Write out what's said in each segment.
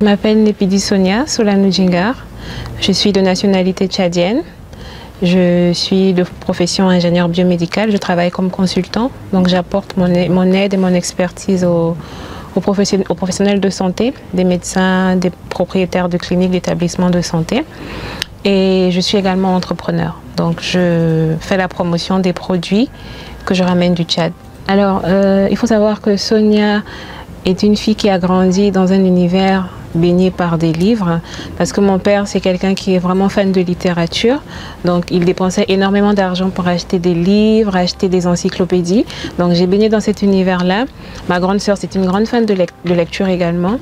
Je m'appelle Nepidi Sonia Solanou-Djingar. Je suis de nationalité tchadienne. Je suis de profession ingénieur biomédical. Je travaille comme consultant. Donc j'apporte mon aide et mon expertise aux professionnels de santé, des médecins, des propriétaires de cliniques, d'établissements de santé. Et je suis également entrepreneur. Donc je fais la promotion des produits que je ramène du Tchad. Alors il faut savoir que Sonia est une fille qui a grandi dans un univers baigné par des livres, parce que mon père c'est quelqu'un qui est vraiment fan de littérature, donc il dépensait énormément d'argent pour acheter des livres, acheter des encyclopédies, donc j'ai baigné dans cet univers-là. Ma grande sœur c'est une grande fan de lecture également,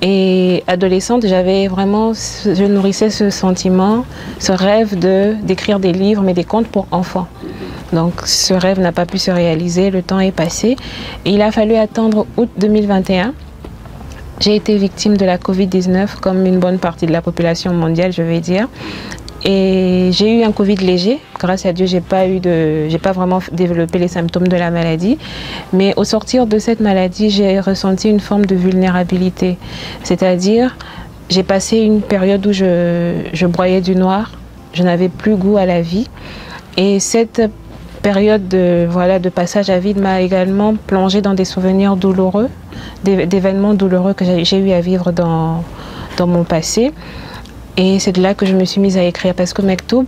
et adolescente je nourrissais ce sentiment, ce rêve d'écrire des livres, mais des contes pour enfants. Donc ce rêve n'a pas pu se réaliser, le temps est passé, et il a fallu attendre août 2021. J'ai été victime de la Covid-19 comme une bonne partie de la population mondiale, je vais dire. Et j'ai eu un Covid léger. Grâce à Dieu, j'ai pas vraiment développé les symptômes de la maladie. Mais au sortir de cette maladie, j'ai ressenti une forme de vulnérabilité. C'est-à-dire, j'ai passé une période où je broyais du noir. Je n'avais plus goût à la vie. Et cette période de passage à vide m'a également plongé dans des souvenirs douloureux, d'événements douloureux que j'ai eu à vivre dans mon passé. Et c'est de là que je me suis mise à écrire, parce que Mektoub,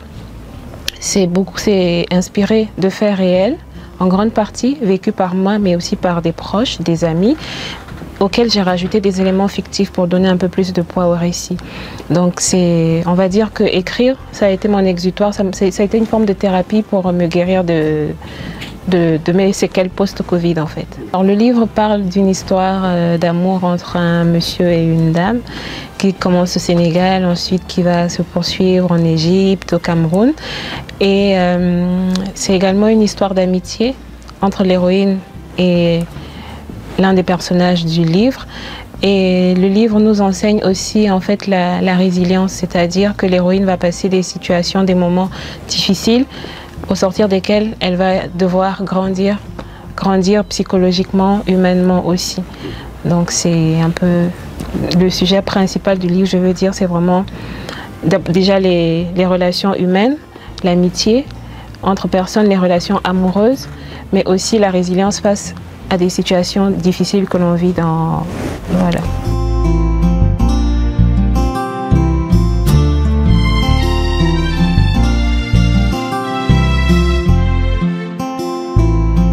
c'est inspiré de faits réels, en grande partie vécus par moi, mais aussi par des proches, des amis, auxquels j'ai rajouté des éléments fictifs pour donner un peu plus de poids au récit. Donc on va dire que écrire, ça a été mon exutoire, ça a été une forme de thérapie pour me guérir de mes séquelles post-Covid en fait. Alors, le livre parle d'une histoire d'amour entre un monsieur et une dame qui commence au Sénégal, ensuite qui va se poursuivre en Égypte, au Cameroun. Et c'est également une histoire d'amitié entre l'héroïne et l'un des personnages du livre. Et le livre nous enseigne aussi en fait la résilience, c'est-à-dire que l'héroïne va passer des situations, des moments difficiles, au sortir desquels elle va devoir grandir psychologiquement, humainement aussi. Donc c'est un peu le sujet principal du livre, je veux dire, c'est vraiment déjà les relations humaines, l'amitié entre personnes, les relations amoureuses, mais aussi la résilience face à des situations difficiles que l'on vit Voilà.